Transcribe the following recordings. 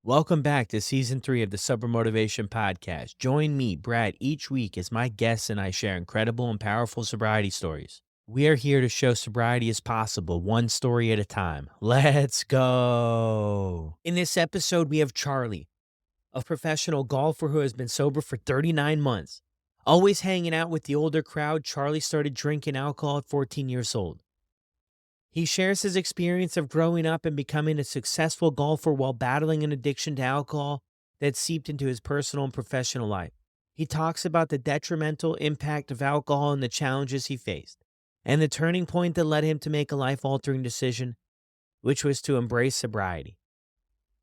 Welcome back to season 3 of the Sober Motivation Podcast. Join me, Brad, each week as my guests and I share incredible and powerful sobriety stories. We are here to show sobriety is possible, one story at a time. Let's go. In this episode, we have Charlie, a professional golfer who has been sober for 39 months. Always hanging out with the older crowd, Charlie started drinking alcohol at 14 years old. He shares his experience of growing up and becoming a successful golfer while battling an addiction to alcohol that seeped into his personal and professional life. He talks about the detrimental impact of alcohol and the challenges he faced, and the turning point that led him to make a life-altering decision, which was to embrace sobriety.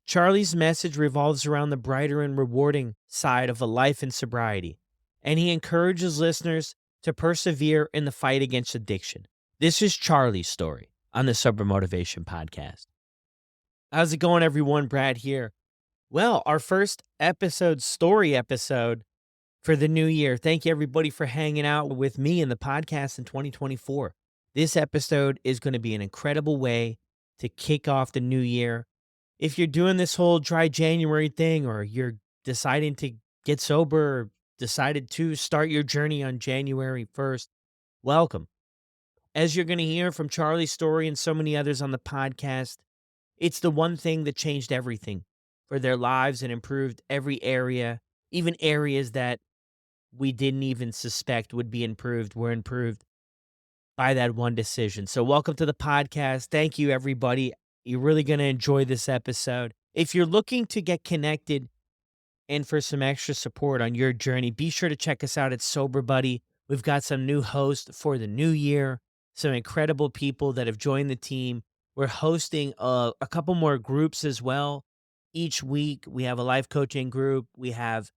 Charlie's message revolves around the brighter and rewarding side of a life in sobriety, and he encourages listeners to persevere in the fight against addiction. This is Charlie's story on the Sober Motivation Podcast. How's it going, everyone? Brad here. Well, our first story episode for the new year. Thank you, everybody, for hanging out with me in the podcast in 2024. This episode is going to be an incredible way to kick off the new year. If you're doing this whole dry January thing, or you're deciding to get sober, or decided to start your journey on January 1st, welcome. As you're going to hear from Charlie's story and so many others on the podcast, it's the one thing that changed everything for their lives and improved every area, even areas that we didn't even suspect would be improved, were improved by that one decision. So welcome to the podcast. Thank you, everybody. You're really going to enjoy this episode. If you're looking to get connected and for some extra support on your journey, be sure to check us out at Sober Buddy. We've got some new hosts for the new year, some incredible people that have joined the team. We're hosting a couple more groups as well. Each week, we have a life coaching group, we have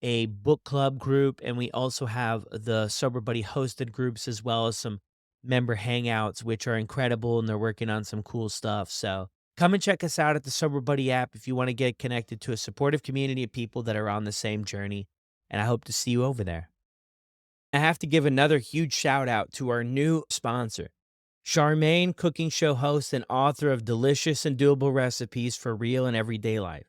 a book club group, and we also have the Sober Buddy hosted groups, as well as some member hangouts, which are incredible, and they're working on some cool stuff. So come and check us out at the Sober Buddy app if you want to get connected to a supportive community of people that are on the same journey, and I hope to see you over there. I have to give another huge shout out to our new sponsor, Charmaine, cooking show host and author of delicious and doable recipes for real and everyday life.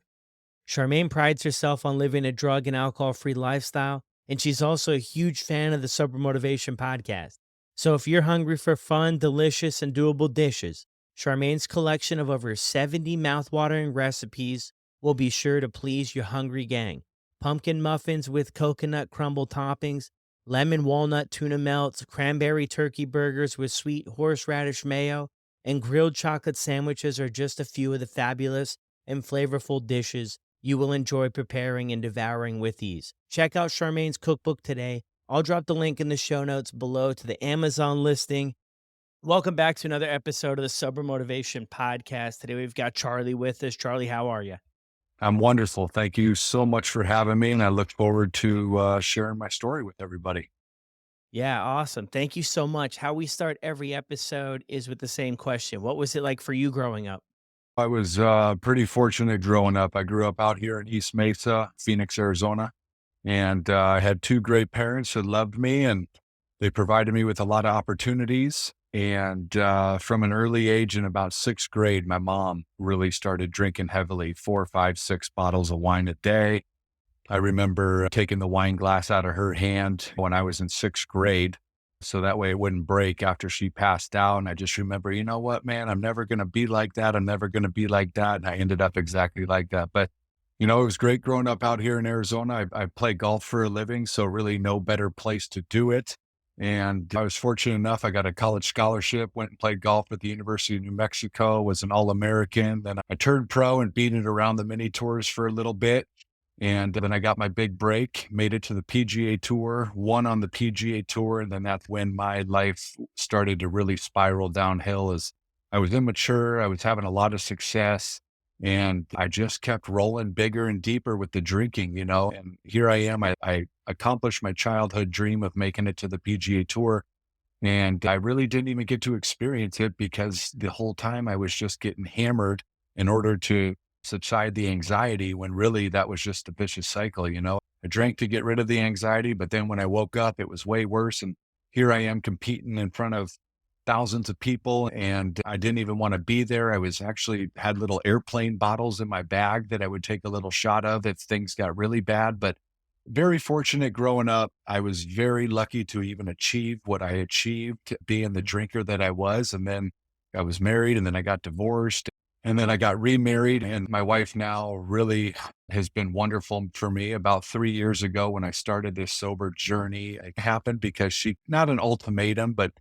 Charmaine prides herself on living a drug and alcohol-free lifestyle, and she's also a huge fan of the Sober Motivation Podcast. So if you're hungry for fun, delicious, and doable dishes, Charmaine's collection of over 70 mouthwatering recipes will be sure to please your hungry gang. Pumpkin muffins with coconut crumble toppings, lemon walnut tuna melts, cranberry turkey burgers with sweet horseradish mayo, and grilled chocolate sandwiches are just a few of the fabulous and flavorful dishes you will enjoy preparing and devouring with ease. Check out Charmaine's cookbook today. I'll drop the link in the show notes below to the Amazon listing. Welcome back to another episode of the Sober Motivation Podcast. Today we've got Charlie with us. Charlie, how are you? I'm wonderful. Thank you so much for having me, and I look forward to sharing my story with everybody. Yeah, awesome. Thank you so much. How we start every episode is with the same question. What was it like for you growing up? I was pretty fortunate growing up. I grew up out here in East Mesa, Phoenix, Arizona, and I had two great parents that loved me, and they provided me with a lot of opportunities. And from an early age, in about sixth grade, my mom really started drinking heavily, 4, 5, 6 bottles of wine a day. I remember taking the wine glass out of her hand when I was in sixth grade, so that way it wouldn't break after she passed out. And I just remember, you know what, man, I'm never going to be like that. I'm never going to be like that. And I ended up exactly like that. But, it was great growing up out here in Arizona. I play golf for a living, so really no better place to do it. And I was fortunate enough, I got a college scholarship, went and played golf at the University of New Mexico, was an All-American. Then I turned pro and beat it around the mini tours for a little bit. And then I got my big break, made it to the PGA Tour, won on the PGA Tour. And then that's when my life started to really spiral downhill, as I was immature. I was having a lot of success, and I just kept rolling bigger and deeper with the drinking, and here I am. I accomplished my childhood dream of making it to the PGA Tour. And I really didn't even get to experience it, because the whole time I was just getting hammered in order to subside the anxiety, when really that was just a vicious cycle. I drank to get rid of the anxiety, but then when I woke up, it was way worse. And here I am competing in front of thousands of people, and I didn't even want to be there. I was actually had little airplane bottles in my bag that I would take a little shot of if things got really bad. But very fortunate growing up. I was very lucky to even achieve what I achieved, being the drinker that I was. And then I was married, and then I got divorced, and then I got remarried. And my wife now really has been wonderful for me. About 3 years ago, when I started this sober journey, it happened because not an ultimatum, but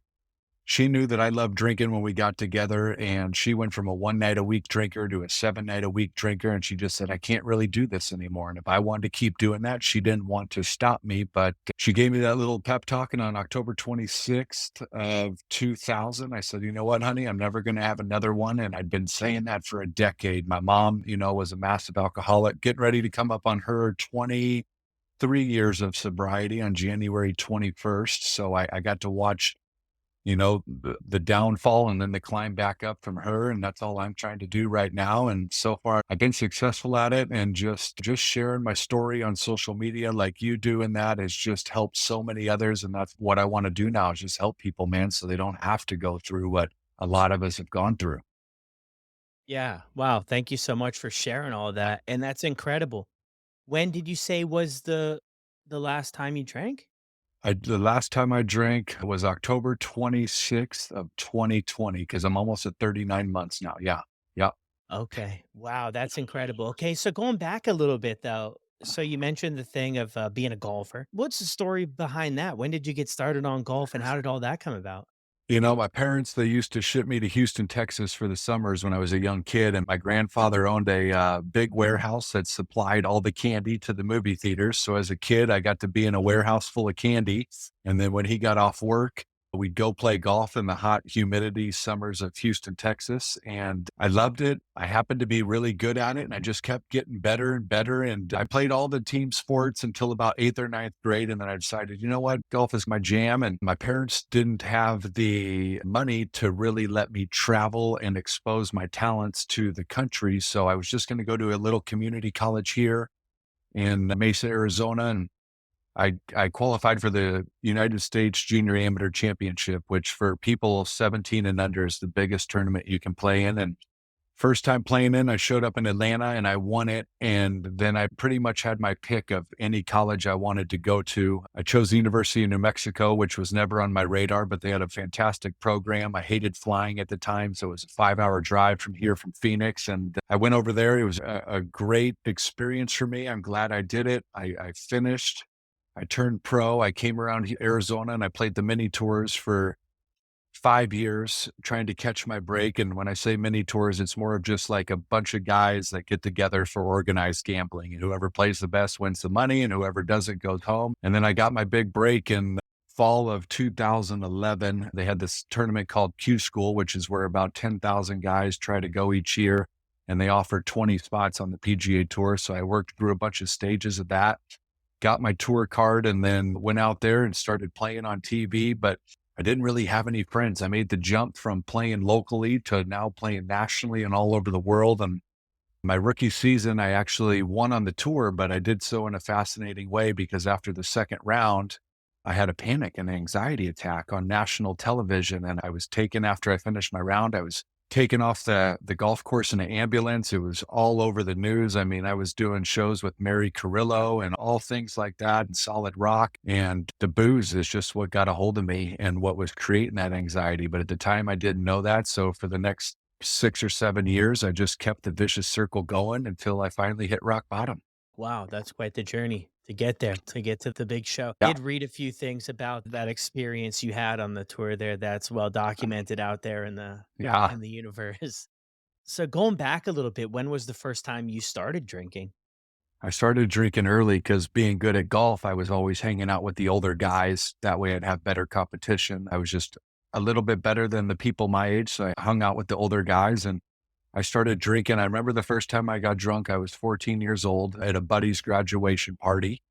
she knew that I loved drinking when we got together, and she went from a 1 night a week drinker to a 7 night a week drinker. And she just said, I can't really do this anymore. And if I wanted to keep doing that, she didn't want to stop me, but she gave me that little pep talk. And on October 26th of 2000, I said, you know what, honey, I'm never going to have another one. And I'd been saying that for a decade. My mom, was a massive alcoholic, getting ready to come up on her 23 years of sobriety on January 21st. So I got to watch the downfall and then the climb back up from her. And that's all I'm trying to do right now. And so far I've been successful at it, and just sharing my story on social media like you do. And that has just helped so many others. And that's what I want to do now, is just help people, man, so they don't have to go through what a lot of us have gone through. Yeah. Wow. Thank you so much for sharing all of that. And that's incredible. When did you say was the last time you drank? The last time I drank was October 26th of 2020, because I'm almost at 39 months now. Yeah. Yeah. Okay. Wow, that's incredible. Okay, so going back a little bit though, so you mentioned the thing of being a golfer. What's the story behind that? When did you get started on golf, and how did all that come about? My parents, they used to ship me to Houston, Texas for the summers when I was a young kid. And my grandfather owned a big warehouse that supplied all the candy to the movie theaters. So as a kid, I got to be in a warehouse full of candy. And then when he got off work, we'd go play golf in the hot humidity summers of Houston, Texas. And I loved it. I happened to be really good at it, and I just kept getting better and better. And I played all the team sports until about eighth or ninth grade. And then I decided, you know what, golf is my jam. And my parents didn't have the money to really let me travel and expose my talents to the country. So I was just going to go to a little community college here in Mesa, Arizona. And I qualified for the United States Junior Amateur Championship, which for people 17 and under is the biggest tournament you can play in. And first time playing in, I showed up in Atlanta and I won it. And then I pretty much had my pick of any college I wanted to go to. I chose the University of New Mexico, which was never on my radar, but they had a fantastic program. I hated flying at the time, so it was a 5 hour drive from here from Phoenix. And I went over there. It was a great experience for me. I'm glad I did it. I finished. I turned pro. I came around Arizona and I played the mini tours for 5 years trying to catch my break. And when I say mini tours, it's more of just like a bunch of guys that get together for organized gambling, and whoever plays the best wins the money, and whoever doesn't goes home. And then I got my big break in fall of 2011. They had this tournament called Q School, which is where about 10,000 guys try to go each year. And they offered 20 spots on the PGA Tour. So I worked through a bunch of stages of that, got my tour card, and then went out there and started playing on TV. But I didn't really have any friends. I made the jump from playing locally to now playing nationally and all over the world. And my rookie season, I actually won on the tour, but I did so in a fascinating way, because after the second round, I had a panic and anxiety attack on national television. And I was taken after I finished my round. I was taken off the golf course in an ambulance. It was all over the news. I mean, I was doing shows with Mary Carrillo and all things like that, and Solid Rock. And the booze is just what got a hold of me and what was creating that anxiety. But at the time, I didn't know that. So for the next 6 or 7 years, I just kept the vicious circle going until I finally hit rock bottom. Wow, that's quite the journey to get there, to get to the big show. Yeah. Did read a few things about that experience you had on the tour there. That's well documented out there Yeah. in the universe. So going back a little bit, when was the first time you started drinking? I started drinking early because, being good at golf, I was always hanging out with the older guys. That way I'd have better competition. I was just a little bit better than the people my age. So I hung out with the older guys and I started drinking. I remember the first time I got drunk, I was 14 years old at a buddy's graduation party.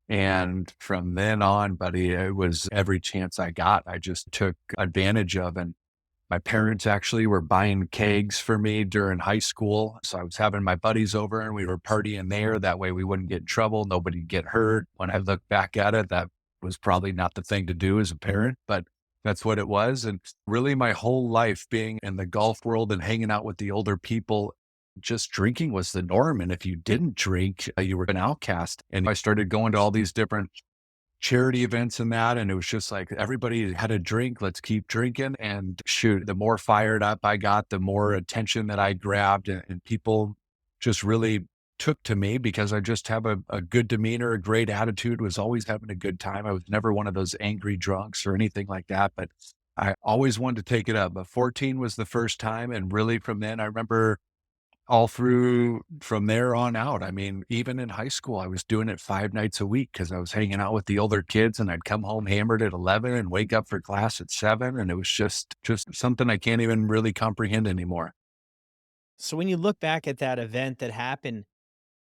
And from then on, buddy, it was every chance I got, I just took advantage of. And my parents actually were buying kegs for me during high school. So I was having my buddies over and we were partying there. That way we wouldn't get in trouble. Nobody'd get hurt. When I look back at it, that was probably not the thing to do as a parent, but That's what it was. And really, my whole life being in the golf world and hanging out with the older people, just drinking was the norm. And if you didn't drink, you were an outcast. And I started going to all these different charity events and that. And it was just like everybody had a drink. Let's keep drinking. And shoot, the more fired up I got, the more attention that I grabbed. And people just really took to me because I just have a good demeanor, a great attitude, was always having a good time. I was never one of those angry drunks or anything like that, but I always wanted to take it up. But 14 was the first time. And really from then, I remember all through from there on out. I mean, even in high school, I was doing it 5 nights a week because I was hanging out with the older kids and I'd come home hammered at 11 and wake up for class at 7. And it was just something I can't even really comprehend anymore. So when you look back at that event that happened,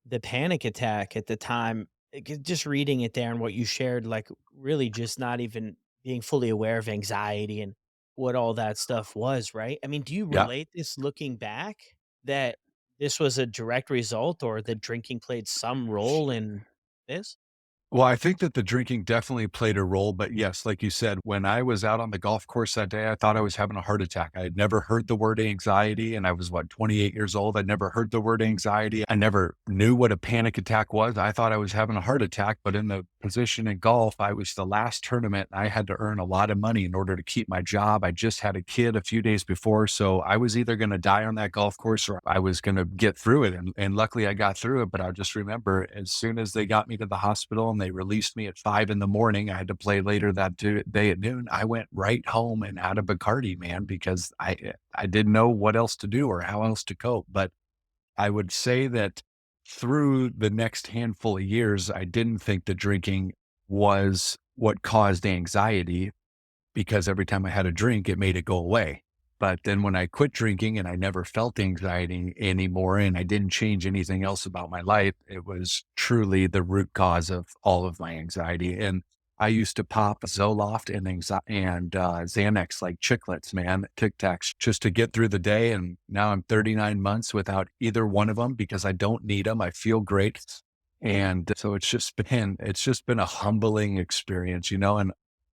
the panic attack at the time, just reading it there and what you shared, like really just not even being fully aware of anxiety and what all that stuff was, right? I mean, do you Yeah. relate this looking back that this was a direct result or that drinking played some role in this? Well, I think that the drinking definitely played a role, but yes, like you said, when I was out on the golf course that day, I thought I was having a heart attack. I had never heard the word anxiety, and I was, what, 28 years old. I'd never heard the word anxiety. I never knew what a panic attack was. I thought I was having a heart attack, but in the position in golf, I was the last tournament. I had to earn a lot of money in order to keep my job. I just had a kid a few days before, so I was either going to die on that golf course or I was going to get through it. And luckily I got through it, but I just remember as soon as they got me to the hospital and they released me at 5 in the morning, I had to play later that day at noon. I went right home and had a Bacardi, man, because I didn't know what else to do or how else to cope. But I would say that through the next handful of years, I didn't think the drinking was what caused anxiety because every time I had a drink, it made it go away. But then when I quit drinking and I never felt anxiety anymore and I didn't change anything else about my life, it was truly the root cause of all of my anxiety. And I used to pop Zoloft and Xanax like chiclets, man, Tic Tacs, just to get through the day. And now I'm 39 months without either one of them because I don't need them. I feel great. And so it's just been a humbling experience, and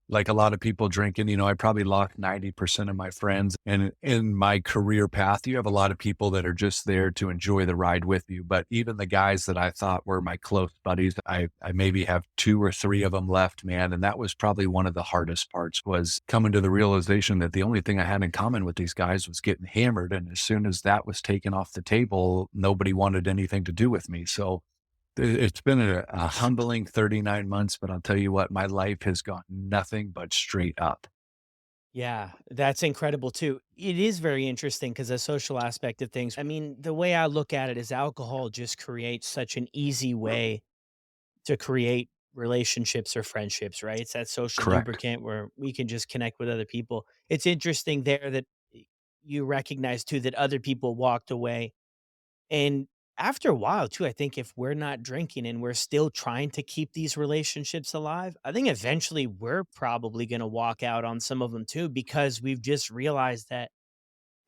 like a lot of people drinking, I probably lost 90% of my friends. And in my career path, you have a lot of people that are just there to enjoy the ride with you. But even the guys that I thought were my close buddies, I maybe have 2 or 3 of them left, man. And that was probably one of the hardest parts was coming to the realization that the only thing I had in common with these guys was getting hammered. And as soon as that was taken off the table, nobody wanted anything to do with me. So it's been a humbling 39 months, but I'll tell you what, my life has gone nothing but straight up. Yeah, that's incredible too. It is very interesting because the social aspect of things. I mean, the way I look at it is alcohol just creates such an easy way to create relationships or friendships, right? It's that social Correct. lubricant where we can just connect with other people. It's interesting there that you recognize too that other people walked away. And after a while, too, I think if we're not drinking and we're still trying to keep these relationships alive, I think eventually we're probably going to walk out on some of them too, because we've just realized that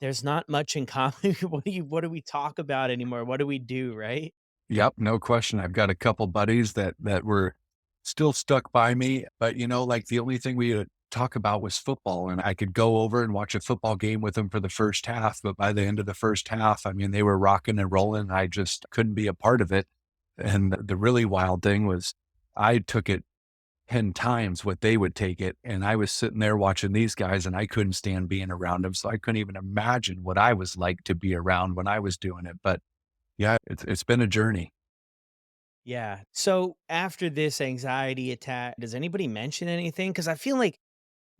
there's not much in common. What do we talk about anymore? What do we do? Right. Yep, no question. I've got a couple buddies that were still stuck by me, but like the only thing we would talk about was football, and I could go over and watch a football game with them for the first half, but by the end of the first half, I mean, they were rocking and rolling. I just couldn't be a part of it. And the really wild thing was I took it 10 times what they would take it. And I was sitting there watching these guys and I couldn't stand being around them. So I couldn't even imagine what I was like to be around when I was doing it. But yeah, it's been a journey. Yeah. So after this anxiety attack, does anybody mention anything? Because I feel like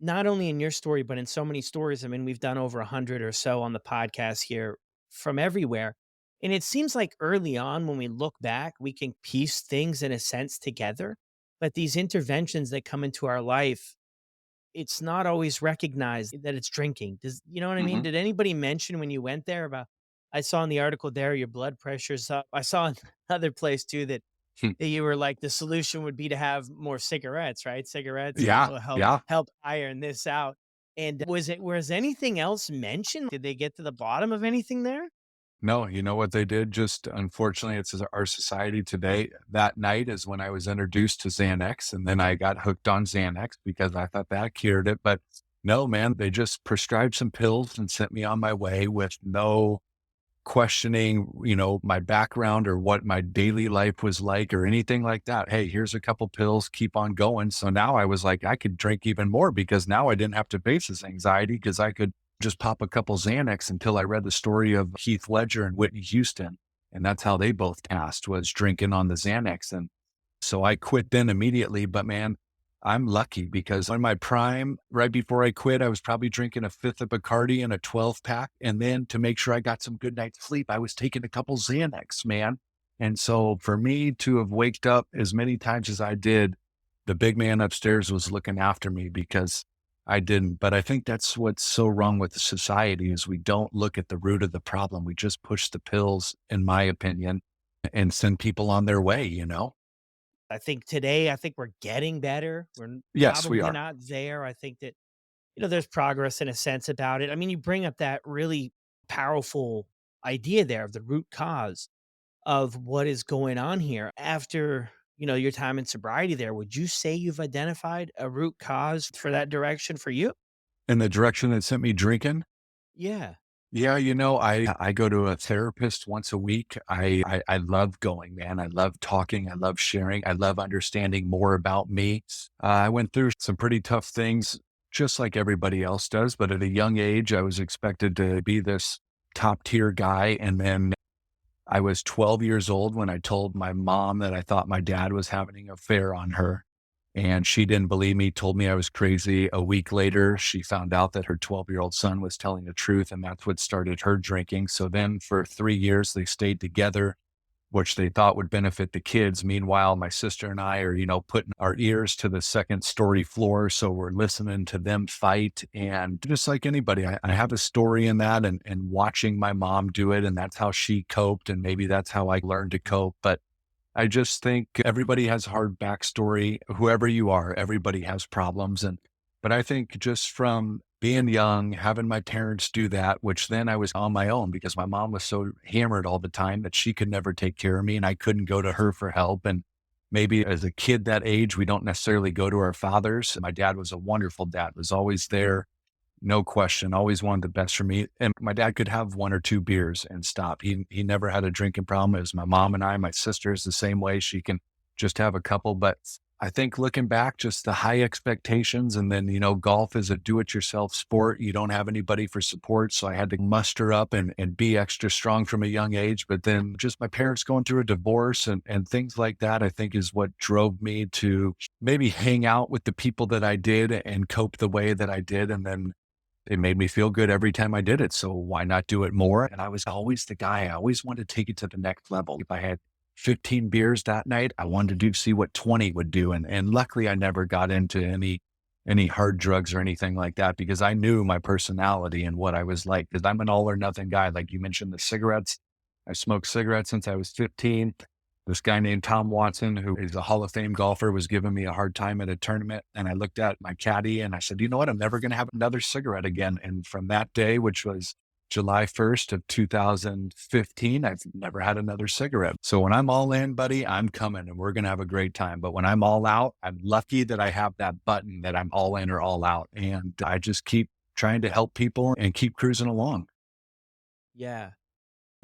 not only in your story, but in so many stories. I mean, we've done over 100 or so on the podcast here from everywhere. And it seems like early on, when we look back, we can piece things in a sense together. But these interventions that come into our life, it's not always recognized that it's drinking. Does you know what I mean? Mhm. Did anybody mention when you went there about? I saw in the article there your blood pressure's up. I saw another place too Hmm. that you were like, the solution would be to have more cigarettes, right? Cigarettes Yeah, will yeah. help iron this out. And was anything else mentioned? Did they get to the bottom of anything there? No, you know what they did? Just unfortunately, it's our society today. That night is when I was introduced to Xanax, and then I got hooked on Xanax because I thought that cured it. But No, man, they just prescribed some pills and sent me on my way with no questioning, my background or what my daily life was like or anything like that. Hey, here's a couple pills, keep on going. So now I was like, I could drink even more because now I didn't have to face this anxiety because I could just pop a couple Xanax until I read the story of Heath Ledger and Whitney Houston. And that's how they both passed, was drinking on the Xanax. And so I quit then immediately. But man, I'm lucky because in my prime, right before I quit, I was probably drinking a fifth of Bacardi and a 12 pack. And then to make sure I got some good night's sleep, I was taking a couple Xanax, man. And so for me to have waked up as many times as I did, the big man upstairs was looking after me because I didn't. But I think that's what's so wrong with the society is we don't look at the root of the problem. We just push the pills, in my opinion, and send people on their way. I think today, I think we're getting better. Yes, we Probably are. not there. I think that, there's progress in a sense about it. I mean, you bring up that really powerful idea there of the root cause of what is going on here. After, your time in sobriety there, would you say you've identified a root cause for that direction for you? In the direction that sent me drinking? Yeah. Yeah, I go to a therapist once a week. I love going, man. I love talking. I love sharing. I love understanding more about me. I went through some pretty tough things, just like everybody else does. But at a young age, I was expected to be this top tier guy. And then I was 12 years old when I told my mom that I thought my dad was having an affair on her. And she didn't believe me, told me I was crazy. A week later, she found out that her 12-year-old son was telling the truth, and that's what started her drinking. So then for 3 years, they stayed together, which they thought would benefit the kids. Meanwhile, my sister and I are, putting our ears to the second story floor. So we're listening to them fight. And just like anybody, I have a story in that and watching my mom do it. And that's how she coped. And maybe that's how I learned to cope. But I just think everybody has a hard backstory. Whoever you are, everybody has problems. But I think just from being young, having my parents do that, which then I was on my own because my mom was so hammered all the time that she could never take care of me and I couldn't go to her for help. And maybe as a kid that age, we don't necessarily go to our fathers. My dad was a wonderful dad, was always there, no question, always wanted the best for me. And my dad could have one or two beers and stop. He never had a drinking problem. It was my mom and I, my sister's the same way. She can just have a couple. But I think looking back, just the high expectations. And then, golf is a do-it-yourself sport. You don't have anybody for support. So I had to muster up and be extra strong from a young age. But then just my parents going through a divorce and things like that, I think is what drove me to maybe hang out with the people that I did and cope the way that I did. And then it made me feel good every time I did it. So why not do it more? And I was always the guy. I always wanted to take it to the next level. If I had 15 beers that night, I wanted to see what 20 would do. And luckily I never got into any hard drugs or anything like that because I knew my personality and what I was like. Because I'm an all or nothing guy. Like you mentioned the cigarettes. I smoked cigarettes since I was 15. This guy named Tom Watson, who is a Hall of Fame golfer, was giving me a hard time at a tournament. And I looked at my caddy and I said, you know what? I'm never going to have another cigarette again. And from that day, which was July 1st of 2015, I've never had another cigarette. So when I'm all in, buddy, I'm coming and we're going to have a great time. But when I'm all out, I'm lucky that I have that button that I'm all in or all out. And I just keep trying to help people and keep cruising along. Yeah.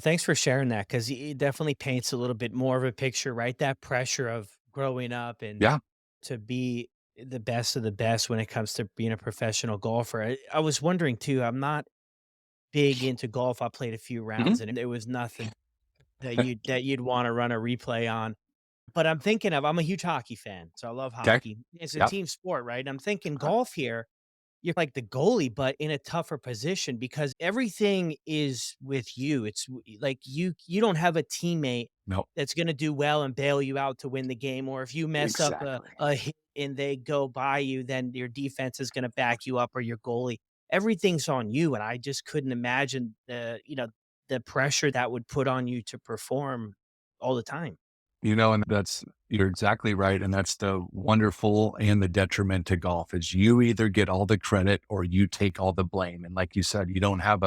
Thanks for sharing that because it definitely paints a little bit more of a picture, right? That pressure of growing up and Yeah. to be the best of the best when it comes to being a professional golfer. I was wondering too, I'm not big into golf. I played a few Mhm. rounds and it was nothing that you'd want to run a replay on. But I'm thinking of I'm a huge hockey fan, so I love Okay. hockey. It's a Yep. team sport, right? I'm thinking Uh-huh. golf here, you're like the goalie, but in a tougher position because everything is with you. Like you don't have a teammate No, that's gonna do well and bail you out to win the game, or if you mess up exactly. a hit and they go by you, then your defense is gonna back you up or your goalie. Everything's on you, and I just couldn't imagine the pressure that would put on you to perform all the time. And you're exactly right. And that's the wonderful and the detriment to golf is you either get all the credit or you take all the blame. And like you said, you don't have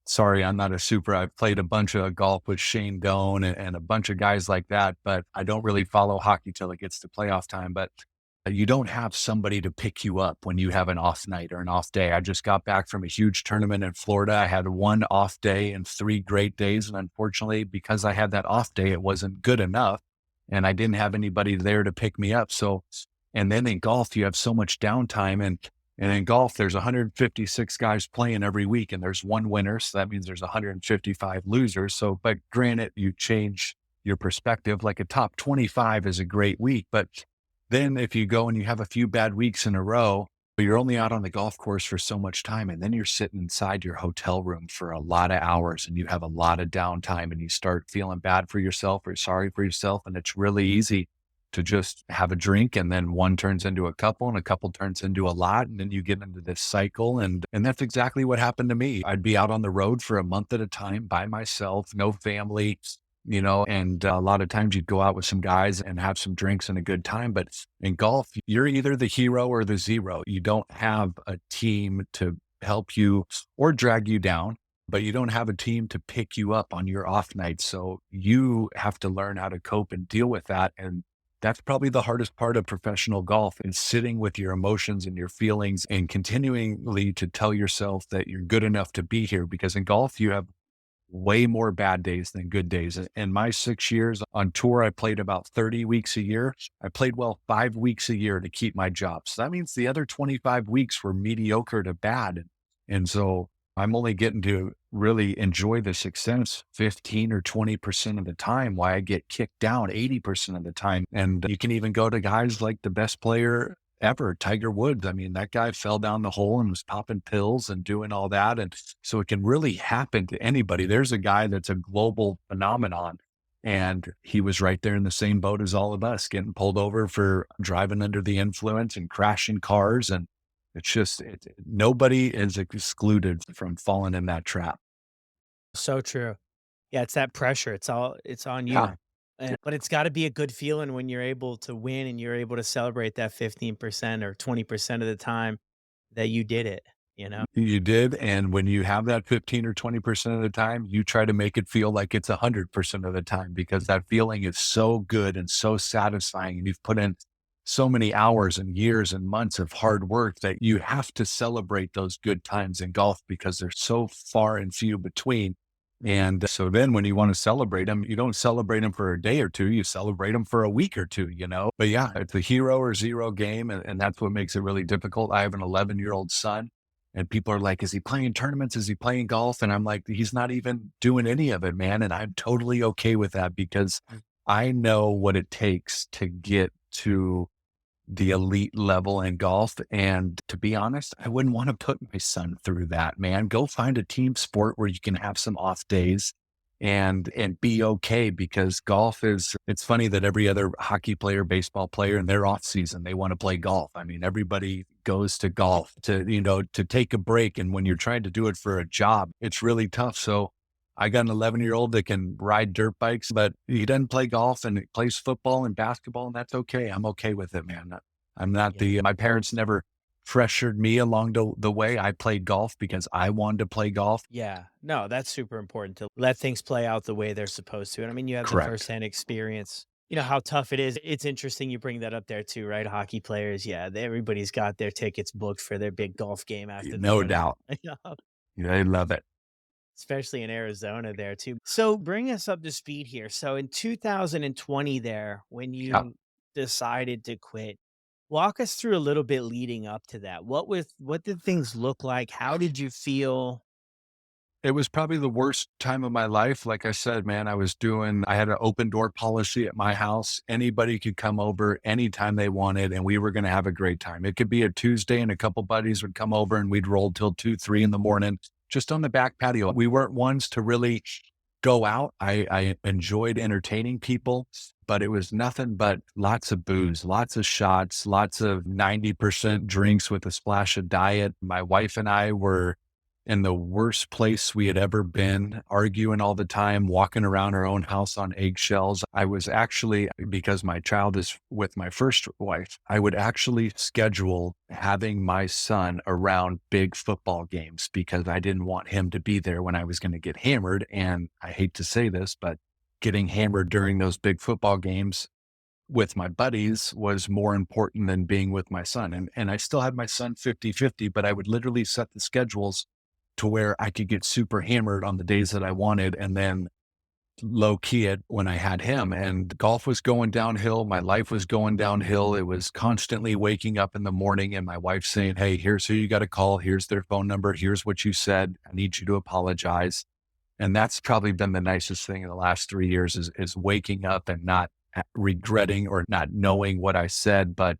sorry, I'm not a super, I've played a bunch of golf with Shane Doan and a bunch of guys like that, but I don't really follow hockey till it gets to playoff time. But You don't have somebody to pick you up when you have an off night or an off day. I just got back from a huge tournament in Florida. I had one off day and 3 great days. And unfortunately, because I had that off day, it wasn't good enough. And I didn't have anybody there to pick me up. So, and then in golf, you have so much downtime. And in golf, there's 156 guys playing every week, and there's one winner. So that means there's 155 losers. So, but granted, you change your perspective. Like a top 25 is a great week, but then if you go and you have a few bad weeks in a row, but you're only out on the golf course for so much time, and then you're sitting inside your hotel room for a lot of hours and you have a lot of downtime and you start feeling bad for yourself or sorry for yourself. And it's really easy to just have a drink, and then one turns into a couple and a couple turns into a lot. And then you get into this cycle. And that's exactly what happened to me. I'd be out on the road for a month at a time by myself, no family, and a lot of times you'd go out with some guys and have some drinks and a good time. But in golf, you're either the hero or the zero. You don't have a team to help you or drag you down, but you don't have a team to pick you up on your off nights. So you have to learn how to cope and deal with that. And that's probably the hardest part of professional golf, is sitting with your emotions and your feelings and continually to tell yourself that you're good enough to be here. Because in golf, you have way more bad days than good days. In my 6 years on tour, I played about 30 weeks a year. I played well 5 weeks a year to keep my job. So that means the other 25 weeks were mediocre to bad. And so I'm only getting to really enjoy the success 15 or 20% of the time, while I get kicked down 80% of the time. And you can even go to guys like the best player ever, Tiger Woods. I mean, that guy fell down the hole and was popping pills and doing all that. And so it can really happen to anybody. There's a guy that's a global phenomenon, and he was right there in the same boat as all of us, getting pulled over for driving under the influence and crashing cars. And it's just, nobody is excluded from falling in that trap. So true. Yeah, it's that pressure. It's on you. Yeah. But it's gotta be a good feeling when you're able to win and you're able to celebrate that 15% or 20% of the time that you did it, you know? You did, and when you have that 15 or 20% of the time, you try to make it feel like it's 100% of the time, because that feeling is so good and so satisfying, and you've put in so many hours and years and months of hard work that you have to celebrate those good times in golf, because they're so far and few between. And so then when you want to celebrate them, you don't celebrate them for a day or two, you celebrate them for a week or two. But yeah, it's a hero or zero game. And that's what makes it really difficult. I have an 11-year-old son, and people are like, is he playing tournaments? Is he playing golf? And I'm like, he's not even doing any of it, man. And I'm totally okay with that, because I know what it takes to get to the elite level in golf. And to be honest, I wouldn't want to put my son through that, man. Go find a team sport where you can have some off days and be okay, because golf is, it's funny that every other hockey player, baseball player in their off season, they want to play golf. I mean, everybody goes to golf to take a break. And when you're trying to do it for a job, it's really tough. So I got an 11-year-old that can ride dirt bikes, but he doesn't play golf, and he plays football and basketball, and that's okay. I'm okay with it, man. I'm not Yeah. my parents never pressured me along the way. I played golf because I wanted to play golf. Yeah. No, that's super important to let things play out the way they're supposed to. And I mean, you have the Correct. firsthand experience, how tough it is. It's interesting you bring that up there too, right? Hockey players, yeah, everybody's got their tickets booked for their big golf game after the No tournament. doubt. They love it. Especially in Arizona there too. So bring us up to speed here. So in 2020 there, when Yeah. you decided to quit, walk us through a little bit leading up to that. What did things look like? How did you feel? It was probably the worst time of my life. Like I said, man, I had an open door policy at my house. Anybody could come over anytime they wanted, and we were going to have a great time. It could be a Tuesday, and a couple buddies would come over, and we'd roll till 2, 3 in the morning, just on the back patio. We weren't ones to really go out. I enjoyed entertaining people, but it was nothing but lots of booze, lots of shots, lots of 90% drinks with a splash of diet. My wife and I were in the worst place we had ever been, arguing all the time, walking around our own house on eggshells. I was actually, because my child is with my first wife, I would actually schedule having my son around big football games, because I didn't want him to be there when I was going to get hammered. And I hate to say this, but getting hammered during those big football games with my buddies was more important than being with my son. And I still had my son 50-50, but I would literally set the schedules to where I could get super hammered on the days that I wanted and then low key it when I had him. And golf was going downhill. My life was going downhill. It was constantly waking up in the morning and my wife saying, "Hey, here's who you got to call. Here's their phone number. Here's what you said. I need you to apologize." And that's probably been the nicest thing in the last 3 years is waking up and not regretting or not knowing what I said. But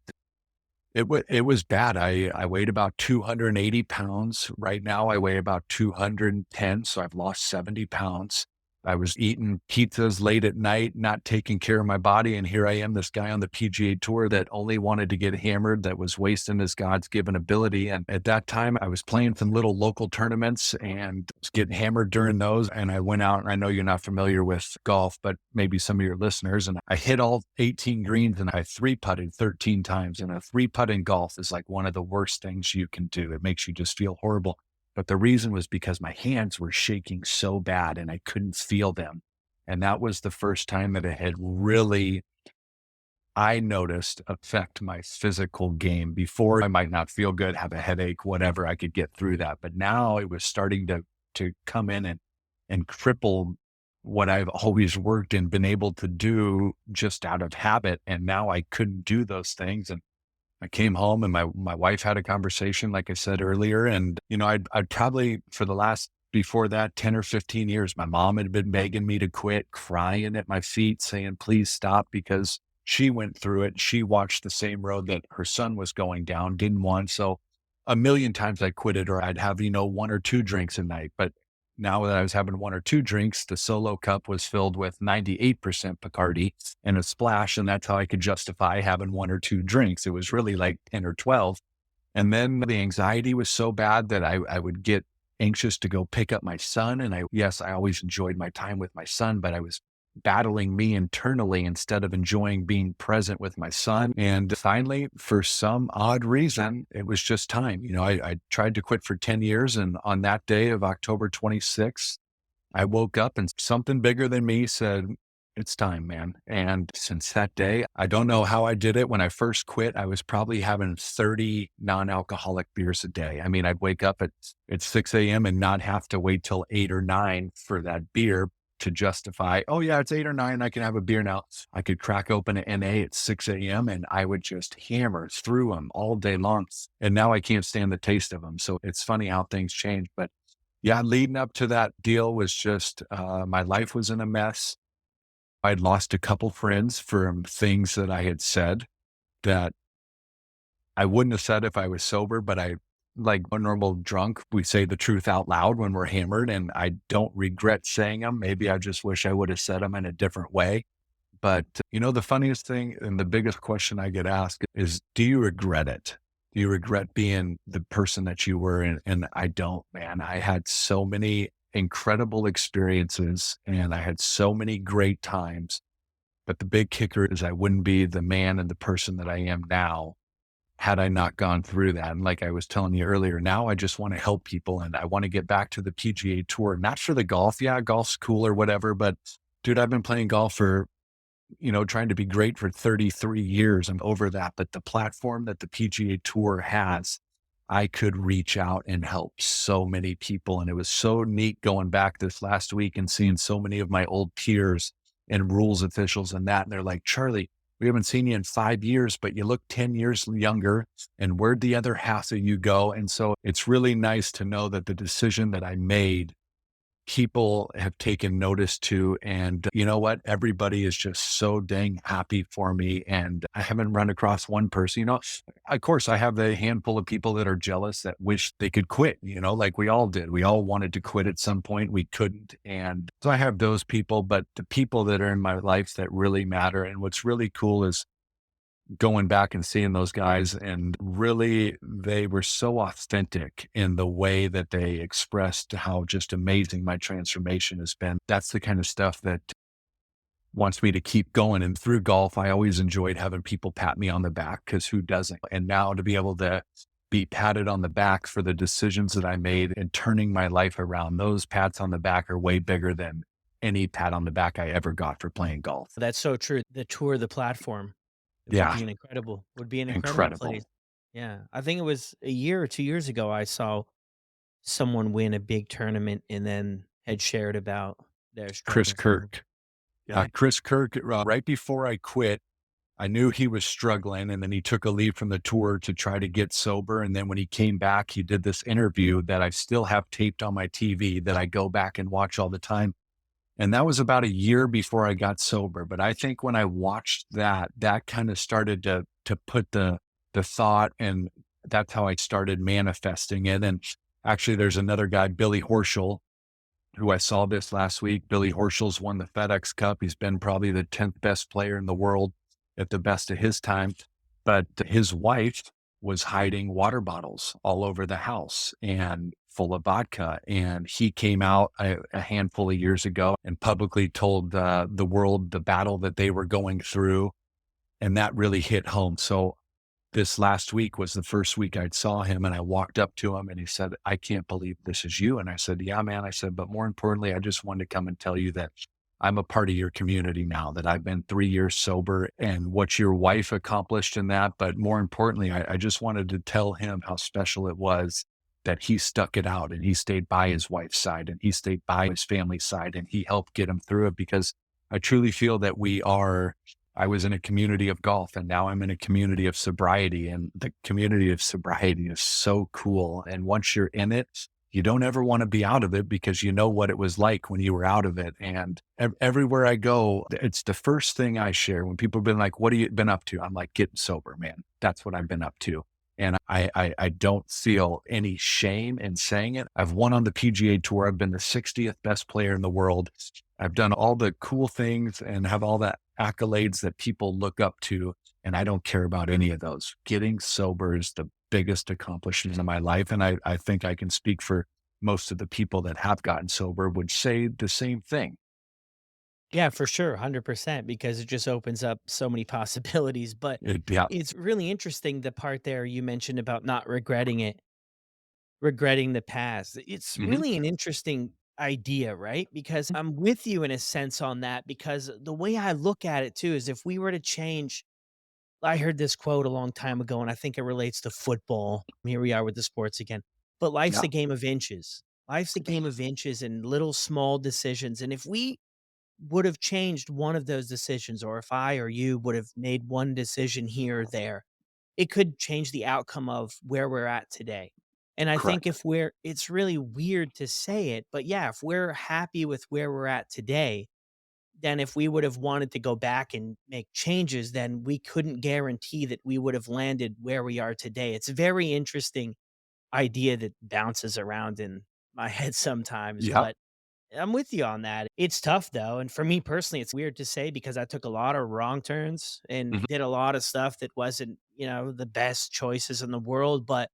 it was bad. I weighed about 280 pounds. Right now, I weigh about 210. So I've lost 70 pounds. I was eating pizzas late at night, not taking care of my body. And here I am, this guy on the PGA Tour that only wanted to get hammered, that was wasting his God's given ability. And at that time, I was playing some little local tournaments and was getting hammered during those. And I went out, and I know you're not familiar with golf, but maybe some of your listeners. And I hit all 18 greens and I three putted 13 times. And a three putt in golf is like one of the worst things you can do. It makes you just feel horrible. But the reason was because my hands were shaking so bad and I couldn't feel them. And that was the first time that it had really, I noticed, affect my physical game. Before, I might not feel good, have a headache, whatever, I could get through that. But now it was starting to come in and cripple what I've always worked and been able to do just out of habit. And now I couldn't do those things. And I came home and my wife had a conversation, like I said earlier. And, I'd probably for the last, before that, 10 or 15 years, my mom had been begging me to quit, crying at my feet, saying, "Please stop," because she went through it. She watched the same road that her son was going down, didn't want. So a million times I quit it, or I'd have, one or two drinks a night. But now that I was having one or two drinks, the solo cup was filled with 98% Bacardi and a splash. And that's how I could justify having one or two drinks. It was really like 10 or 12. And then the anxiety was so bad that I would get anxious to go pick up my son. And yes, I always enjoyed my time with my son, but I was battling me internally instead of enjoying being present with my son. And finally, for some odd reason, it was just time. I tried to quit for 10 years. And on that day of October 26th, I woke up and something bigger than me said, "It's time, man." And since that day, I don't know how I did it. When I first quit, I was probably having 30 non-alcoholic beers a day. I mean, I'd wake up at 6 a.m. and not have to wait till 8 or 9 for that beer to justify, "Oh yeah, it's 8 or 9. I can have a beer now." I could crack open an NA at 6 a.m. and I would just hammer through them all day long. And now I can't stand the taste of them. So it's funny how things change. But yeah, leading up to that deal was just, my life was in a mess. I'd lost a couple friends from things that I had said that I wouldn't have said if I was sober, but like a normal drunk, we say the truth out loud when we're hammered, and I don't regret saying them. Maybe I just wish I would have said them in a different way. But, the funniest thing and the biggest question I get asked is, do you regret it? Do you regret being the person that you were? And I don't, man. I had so many incredible experiences and I had so many great times. But the big kicker is I wouldn't be the man and the person that I am now had I not gone through that. And like I was telling you earlier, now I just want to help people and I want to get back to the PGA Tour, not for the golf. Yeah, golf's cool or whatever, but dude, I've been playing golf for, trying to be great for 33 years. I'm over that. But the platform that the PGA Tour has, I could reach out and help so many people. And it was so neat going back this last week and seeing so many of my old peers and rules officials and that. And they're like, "Charlie, we haven't seen you in 5 years, but you look 10 years younger. And where'd the other half of you go?" And so it's really nice to know that the decision that I made, people have taken notice to. And you know what? Everybody is just so dang happy for me. And I haven't run across one person, of course, I have a handful of people that are jealous that wish they could quit, like we all did. We all wanted to quit at some point. We couldn't. And so I have those people, but the people that are in my life that really matter. And what's really cool is going back and seeing those guys, and really they were so authentic in the way that they expressed how just amazing my transformation has been. That's the kind of stuff that wants me to keep going. And through golf, I always enjoyed having people pat me on the back, because who doesn't? And now to be able to be patted on the back for the decisions that I made and turning my life around, those pats on the back are way bigger than any pat on the back I ever got for playing golf. That's so true. The tour, the platform, it Yeah, would be an incredible place. incredible. Yeah. I think it was a year or 2 years ago, I saw someone win a big tournament and then had shared about their Chris struggles. Kirk. Yeah. Chris Kirk, right before I quit, I knew he was struggling, and then he took a leave from the tour to try to get sober. And then when he came back, he did this interview that I still have taped on my TV that I go back and watch all the time. And that was about a year before I got sober. But I think when I watched that, that kind of started to put the thought, and that's how I started manifesting it. And actually, there's another guy, Billy Horschel, who I saw this last week. Billy Horschel's won the FedEx Cup. He's been probably the 10th best player in the world at the best of his time. But his wife was hiding water bottles all over the house and full of vodka. And he came out a handful of years ago and publicly told the world the battle that they were going through. And that really hit home. So this last week was the first week I saw him, and I walked up to him and he said, "I can't believe this is you." And I said, "Yeah, man." I said, "But more importantly, I just wanted to come and tell you that I'm a part of your community now, that I've been 3 years sober and what your wife accomplished in that. But more importantly, I just wanted to tell him how special it was that he stuck it out and he stayed by his wife's side and he stayed by his family's side and he helped get him through it, because I truly feel that I was in a community of golf and now I'm in a community of sobriety, and the community of sobriety is so cool. And once you're in it, you don't ever want to be out of it because you know what it was like when you were out of it. And everywhere I go, it's the first thing I share. When people have been like, "What have you been up to?" I'm like, "Getting sober, man. That's what I've been up to." And I don't feel any shame in saying it. I've won on the PGA Tour. I've been the 60th best player in the world. I've done all the cool things and have all the accolades that people look up to. And I don't care about any of those. Getting sober is the biggest accomplishment in my life. And I think I can speak for most of the people that have gotten sober would say the same thing. Yeah, for sure, 100%, because it just opens up so many possibilities. But Yeah. it's really interesting the part there you mentioned about not regretting it, regretting the past. It's Hmm. really an interesting idea, right? Because I'm with you in a sense on that, because the way I look at it too is if we were to change, I heard this quote a long time ago, and I think it relates to football. Here we are with the sports again. But life's Yeah. a game of inches. Life's a game of inches and little small decisions. And if we would have changed one of those decisions, or if I or you would have made one decision here or there, it could change the outcome of where we're at today. And I think Correct. if we're it's really weird to say it, but yeah, if we're happy with where we're at today, then if we would have wanted to go back and make changes, then we couldn't guarantee that we would have landed where we are today. It's a very interesting idea that bounces around in my head sometimes, Yeah. but I'm with you on that. It's tough though, and for me personally, it's weird to say because I took a lot of wrong turns and Mhm. did a lot of stuff that wasn't, the best choices in the world, but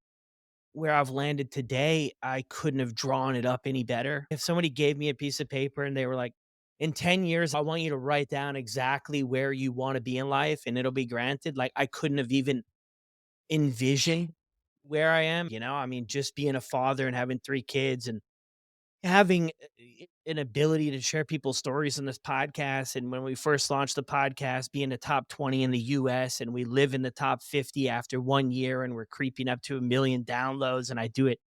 where I've landed today, I couldn't have drawn it up any better. If somebody gave me a piece of paper and they were like, "In 10 years, I want you to write down exactly where you wanna be in life, and it'll be granted," like, I couldn't have even envisioned where I am, I mean, just being a father and having 3 kids and having an ability to share people's stories in this podcast, and when we first launched the podcast, being the top 20 in the US, and we live in the top 50 after 1 year, and we're creeping up to 1,000,000 downloads, and I do it,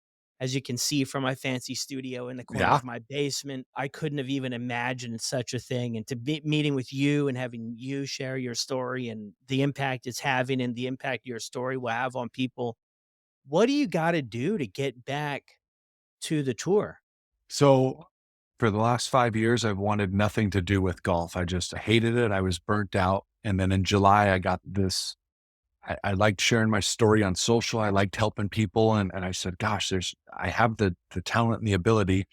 as you can see, from my fancy studio in the corner Yeah. of my basement. I couldn't have even imagined such a thing, and to be meeting with you and having you share your story and the impact it's having and the impact your story will have on people. What do you gotta do to get back to the tour? So for the last 5 years, I've wanted nothing to do with golf. I just hated it. I was burnt out. And then in July, I got this. I liked sharing my story on social. I liked helping people. And I said, gosh, I have the talent and the ability.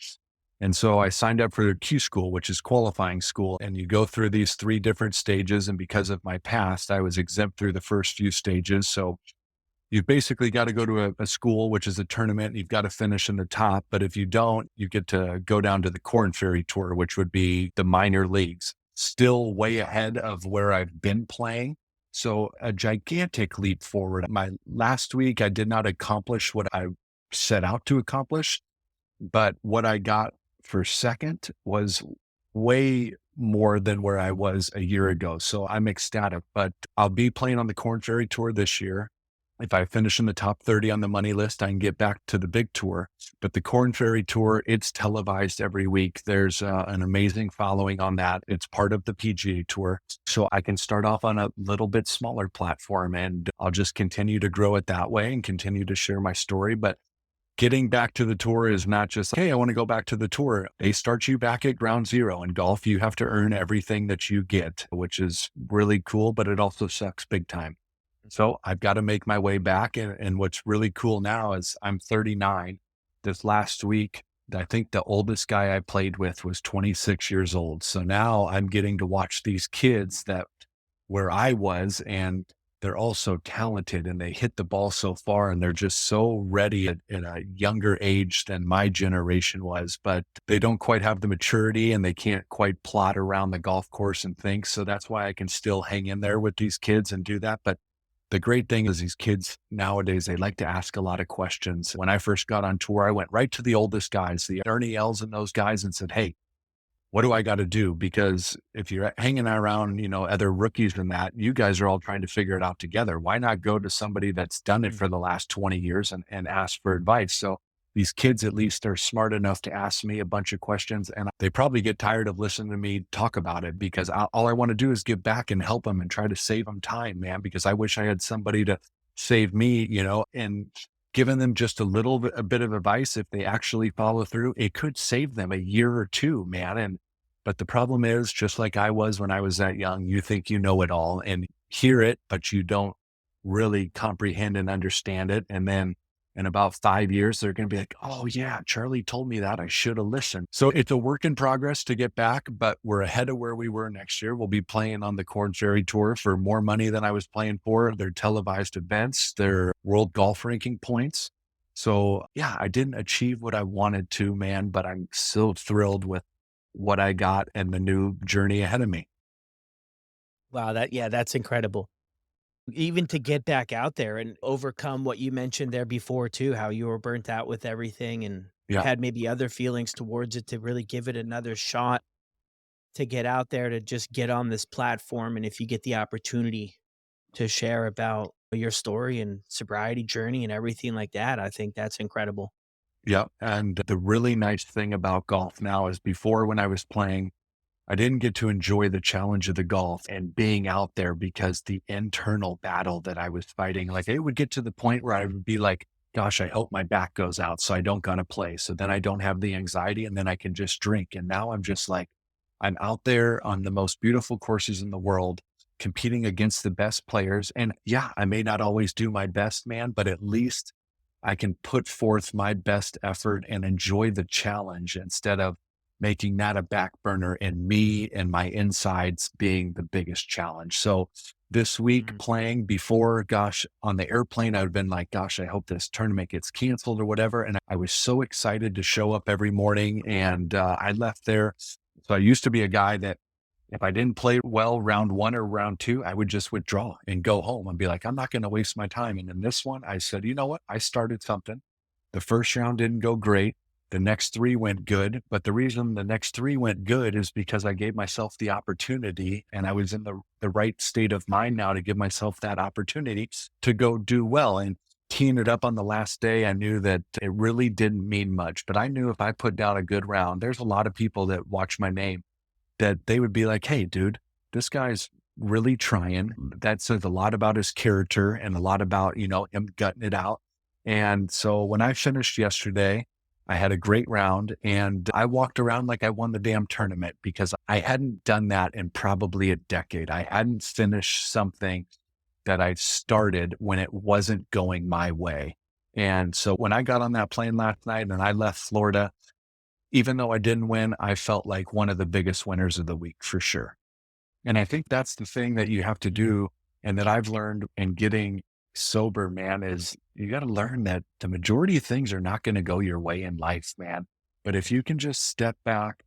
And so I signed up for Q school, which is qualifying school. And you go through these three different stages. And because of my past, I was exempt through the first few stages. So you've basically got to go to a school, which is a tournament. And you've got to finish in the top. But if you don't, you get to go down to the Corn Ferry Tour, which would be the minor leagues, still way ahead of where I've been playing. So a gigantic leap forward. My last week, I did not accomplish what I set out to accomplish, but what I got for second was way more than where I was a year ago. So I'm ecstatic, but I'll be playing on the Corn Ferry Tour this year. If I finish in the top 30 on the money list, I can get back to the big tour. But the Corn Ferry Tour, it's televised every week. There's an amazing following on that. It's part of the PGA Tour. So I can start off on a little bit smaller platform and I'll just continue to grow it that way and continue to share my story. But getting back to the tour is not just, hey, I want to go back to the tour. They start you back at ground zero. In golf, you have to earn everything that you get, which is really cool, but it also sucks big time. So I've got to make my way back. And what's really cool now is I'm 39. This last week, I think the oldest guy I played with was 26 years old. So now I'm getting to watch these kids that where I was, and they're all so talented and they hit the ball so far and they're just so ready at a younger age than my generation was, but they don't quite have the maturity and they can't quite plot around the golf course and think. So that's why I can still hang in there with these kids and do that. But the great thing is these kids nowadays, they like to ask a lot of questions. When I first got on tour, I went right to the oldest guys, the Ernie Els and those guys, and said, hey, what do I got to do? Because if you're hanging around, other rookies and that, you guys are all trying to figure it out together. Why not go to somebody that's done it Mm. for the last 20 years and ask for advice? So these kids, at least, are smart enough to ask me a bunch of questions, and they probably get tired of listening to me talk about it because all I want to do is give back and help them and try to save them time, man, because I wish I had somebody to save me, and giving them just a bit of advice. If they actually follow through, it could save them a year or two, man. But the problem is, just like I was when I was that young, you think you know it all and hear it, but you don't really comprehend and understand it. And then in about 5 years, they're going to be like, oh, yeah, Charlie told me that. I should have listened. So it's a work in progress to get back, but we're ahead of where we were next year. We'll be playing on the Corn Ferry Tour for more money than I was playing for. They're televised events, they're world golf ranking points. So, yeah, I didn't achieve what I wanted to, man, but I'm so thrilled with what I got and the new journey ahead of me. Wow, that's incredible. Even to get back out there and overcome what you mentioned there before too, how you were burnt out with everything and Yeah. had maybe other feelings towards it to really give it another shot, to get out there, to just get on this platform, and if you get the opportunity to share about your story and sobriety journey and everything like that, I think that's incredible. Yeah. And the really nice thing about golf now is before when I was playing, I didn't get to enjoy the challenge of the golf and being out there because the internal battle that I was fighting, like it would get to the point where I would be like, gosh, I hope my back goes out so I don't gonna play. So then I don't have the anxiety and then I can just drink. And now I'm just like, I'm out there on the most beautiful courses in the world, competing against the best players. And yeah, I may not always do my best, man, but at least I can put forth my best effort and enjoy the challenge instead of making that a back burner and me and my insides being the biggest challenge. So this week Mhm. playing before, gosh, on the airplane, I would have been like, gosh, I hope this tournament gets canceled or whatever. And I was so excited to show up every morning. And I left there. So I used to be a guy that if I didn't play well round one or round two, I would just withdraw and go home and be like, I'm not going to waste my time. And in this one, I said, you know what? I started something. The first round didn't go great. The next three went good. But the reason the next three went good is because I gave myself the opportunity and I was in the right state of mind now to give myself that opportunity to go do well. And teeing it up on the last day, I knew that it really didn't mean much. But I knew if I put down a good round, there's a lot of people that watch my name that they would be like, hey, dude, this guy's really trying. That says a lot about his character and a lot about, him gutting it out. And so when I finished yesterday, I had a great round and I walked around like I won the damn tournament because I hadn't done that in probably a decade. I hadn't finished something that I started when it wasn't going my way. And so when I got on that plane last night and I left Florida, even though I didn't win, I felt like one of the biggest winners of the week for sure. And I think that's the thing that you have to do. And that I've learned in getting sober, man, is you got to learn that the majority of things are not going to go your way in life, man. But if you can just step back,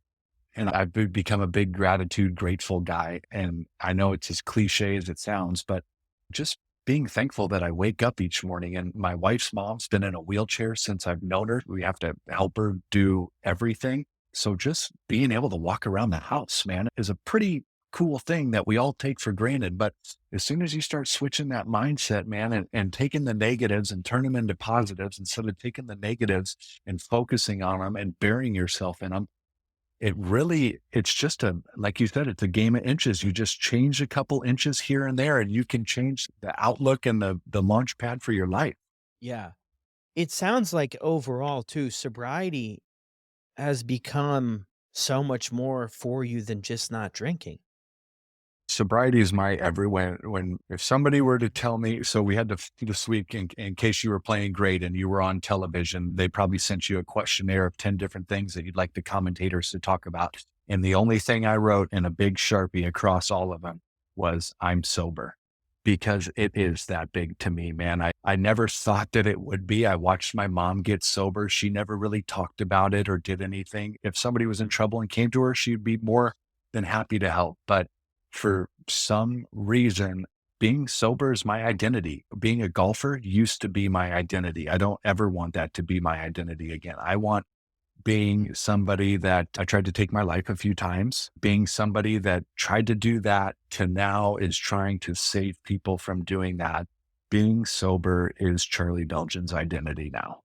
and become a big gratitude, grateful guy. And I know it's as cliche as it sounds, but just being thankful that I wake up each morning and my wife's mom's been in a wheelchair since I've known her. We have to help her do everything. So just being able to walk around the house, man, is a pretty cool thing that we all take for granted. But as soon as you start switching that mindset, man, and taking the negatives and turn them into positives instead of taking the negatives and focusing on them and burying yourself in them, it's just a, like you said, it's a game of inches. You just change a couple inches here and there, and you can change the outlook and the launch pad for your life. Yeah. It sounds like overall too, sobriety has become so much more for you than just not drinking. Sobriety is my everywhere. When if somebody were to tell me, so we had to this week, in case you were playing great and you were on television, they probably sent you a questionnaire of 10 different things that you'd like the commentators to talk about. And the only thing I wrote in a big Sharpie across all of them was I'm sober, because it is that big to me, man. I never thought that it would be. I watched my mom get sober. She never really talked about it or did anything. If somebody was in trouble and came to her, she'd be more than happy to help. But for some reason, being sober is my identity. Being a golfer used to be my identity. I don't ever want that to be my identity again. I want being somebody that I tried to take my life a few times, being somebody that tried to do that to now is trying to save people from doing that. Being sober is Charlie Beljan's identity now.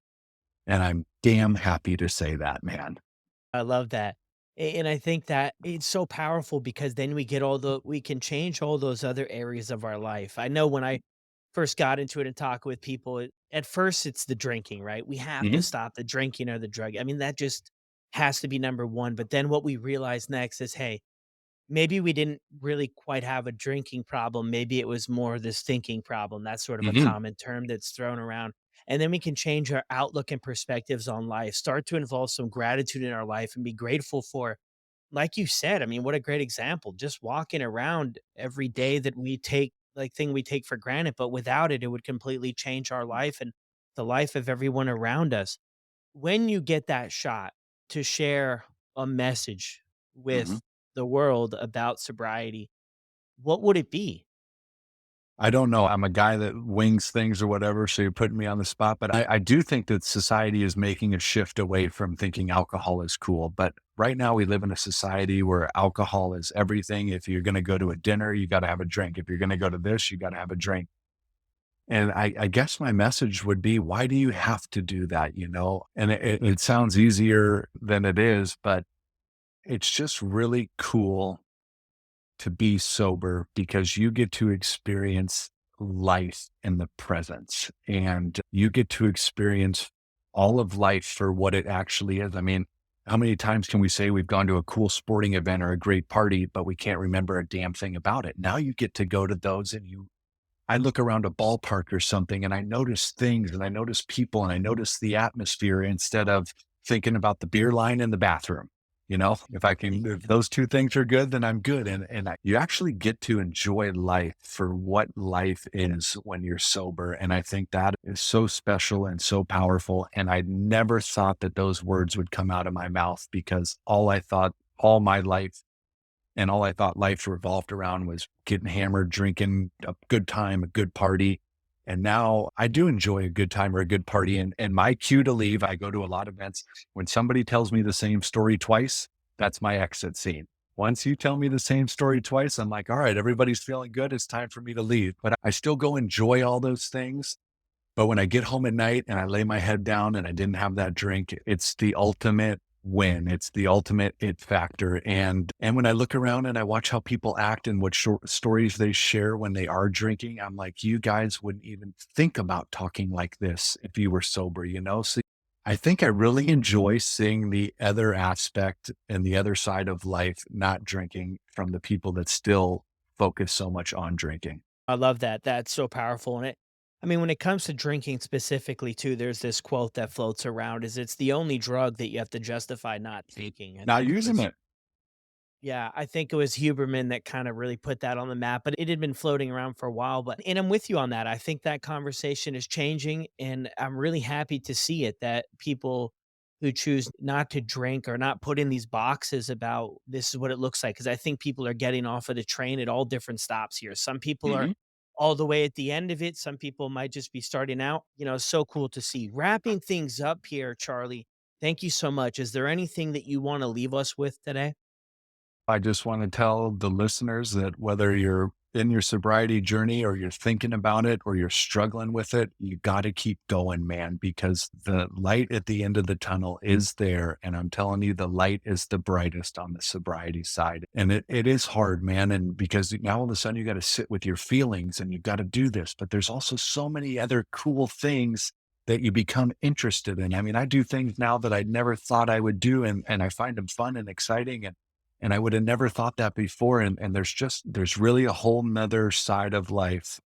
And I'm damn happy to say that, man. I love that. And I think that it's so powerful because then we can change all those other areas of our life. I know when I first got into it and talk with people, at first it's the drinking, right? We have to Mhm, stop the drinking or the drug. I mean, that just has to be number one. But then what we realize next is, hey, maybe we didn't really quite have a drinking problem. Maybe it was more this thinking problem. That's sort of a mhm, common term that's thrown around. And then we can change our outlook and perspectives on life, start to involve some gratitude in our life and be grateful for, like you said, I mean, what a great example. Just walking around every day that we take, like thing we take for granted, but without it, it would completely change our life and the life of everyone around us. When you get that shot to share a message mhm. with the world about sobriety, what would it be? I don't know. I'm a guy that wings things or whatever, so you're putting me on the spot. But I do think that society is making a shift away from thinking alcohol is cool. But right now, we live in a society where alcohol is everything. If you're going to go to a dinner, you got to have a drink. If you're going to go to this, you got to have a drink. And I guess my message would be, why do you have to do that? And it sounds easier than it is, but it's just really cool to be sober because you get to experience life in the presence and you get to experience all of life for what it actually is. I mean, how many times can we say we've gone to a cool sporting event or a great party, but we can't remember a damn thing about it? Now you get to go to those and I look around a ballpark or something and I notice things and I notice people and I notice the atmosphere instead of thinking about the beer line in the bathroom. If those two things are good, then I'm good. You actually get to enjoy life for what life is when you're sober. And I think that is so special and so powerful. And I never thought that those words would come out of my mouth because all my life and all I thought life revolved around was getting hammered, drinking, a good time, a good party. And now I do enjoy a good time or a good party. And my cue to leave, I go to a lot of events. When somebody tells me the same story twice, that's my exit scene. Once you tell me the same story twice, I'm like, all right, everybody's feeling good. It's time for me to leave. But I still go enjoy all those things. But when I get home at night and I lay my head down and I didn't have that drink, it's the ultimate win. It's the ultimate it factor. And when I look around and I watch how people act and what short stories they share when they are drinking, I'm like, you guys wouldn't even think about talking like this if you were sober. So I think I really enjoy seeing the other aspect and the other side of life, not drinking, from the people that still focus so much on drinking. I love that. That's so powerful. And I mean, when it comes to drinking specifically, too, there's this quote that floats around is it's the only drug that you have to justify not taking. I Not think it using was it. Yeah, I think it was Huberman that kinda really put that on the map, but it had been floating around for a while, and I'm with you on that. I think that conversation is changing, and I'm really happy to see it, that people who choose not to drink or not put in these boxes about this is what it looks like. Because I think people are getting off of the train at all different stops here. Some people are Mhm. all the way at the end of it, some people might just be starting out, so cool to see. Wrapping things up here, Charlie, Thank you so much. Is there anything that you want to leave us with today? I just want to tell the listeners that whether you're in your sobriety journey or you're thinking about it or you're struggling with it, you got to keep going, man, because the light at the end of the tunnel is there. And I'm telling you, the light is the brightest on the sobriety side. And it is hard, man. And because now all of a sudden you got to sit with your feelings and you got to do this, but there's also so many other cool things that you become interested in. I mean, I do things now that I never thought I would do, and I find them fun and exciting. And I would have never thought that before. And there's really a whole nother side of life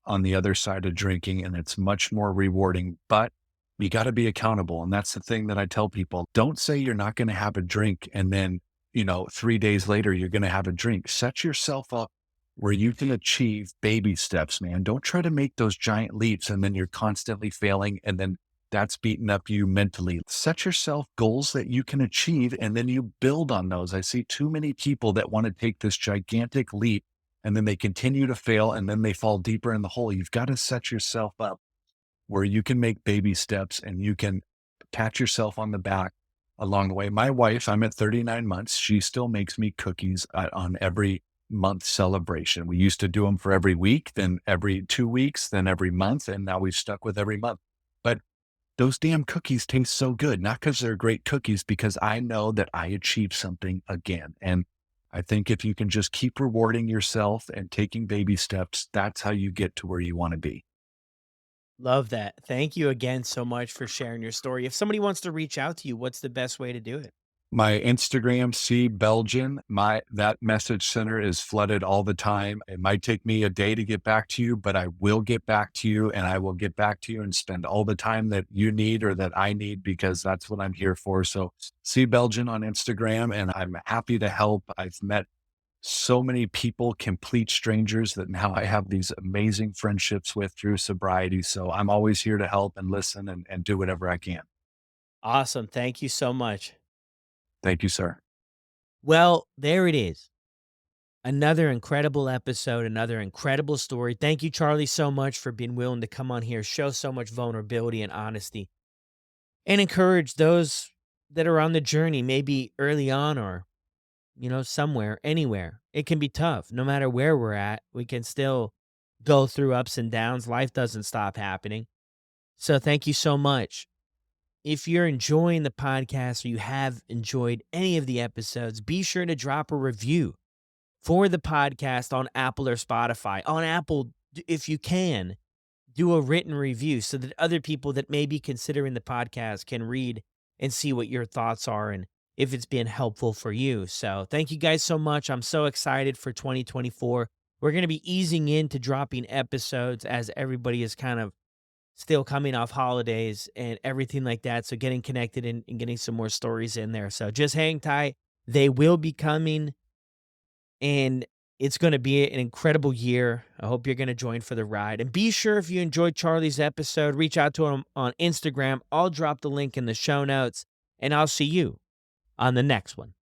on the other side of drinking, and it's much more rewarding, but you got to be accountable. And that's the thing that I tell people. Don't say you're not going to have a drink and then, 3 days later, you're going to have a drink. Set yourself up where you can achieve baby steps, man. Don't try to make those giant leaps and then you're constantly failing. And then that's beating up you mentally. Set yourself goals that you can achieve and then you build on those. I see too many people that want to take this gigantic leap and then they continue to fail and then they fall deeper in the hole. You've got to set yourself up where you can make baby steps and you can pat yourself on the back along the way. My wife, I'm at 39 months. She still makes me cookies on every month celebration. We used to do them for every week, then every 2 weeks, then every month. And now we've stuck with every month. But those damn cookies taste so good, not because they're great cookies, because I know that I achieved something again. And I think if you can just keep rewarding yourself and taking baby steps, that's how you get to where you want to be. Love that. Thank you again so much for sharing your story. If somebody wants to reach out to you, what's the best way to do it? My Instagram, C Beljan, that message center is flooded all the time. It might take me a day to get back to you, but I will get back to you and I will get back to you and spend all the time that you need or that I need because that's what I'm here for. So C Beljan on Instagram, and I'm happy to help. I've met so many people, complete strangers that now I have these amazing friendships with through sobriety. So I'm always here to help and listen and do whatever I can. Awesome. Thank you so much. Thank you, sir. Well, there it is. Another incredible episode, another incredible story. Thank you, Charlie, so much for being willing to come on here, show so much vulnerability and honesty, and encourage those that are on the journey, maybe early on or, somewhere, anywhere. It can be tough. No matter where we're at, we can still go through ups and downs. Life doesn't stop happening. So thank you so much. If you're enjoying the podcast or you have enjoyed any of the episodes, be sure to drop a review for the podcast on Apple or Spotify. On Apple, if you can, do a written review so that other people that may be considering the podcast can read and see what your thoughts are and if it's been helpful for you. So thank you guys so much. I'm so excited for 2024. We're going to be easing into dropping episodes as everybody is kind of still coming off holidays and everything like that. So getting connected and getting some more stories in there. So just hang tight. They will be coming and it's going to be an incredible year. I hope you're going to join for the ride. And be sure if you enjoyed Charlie's episode, reach out to him on Instagram. I'll drop the link in the show notes, and I'll see you on the next one.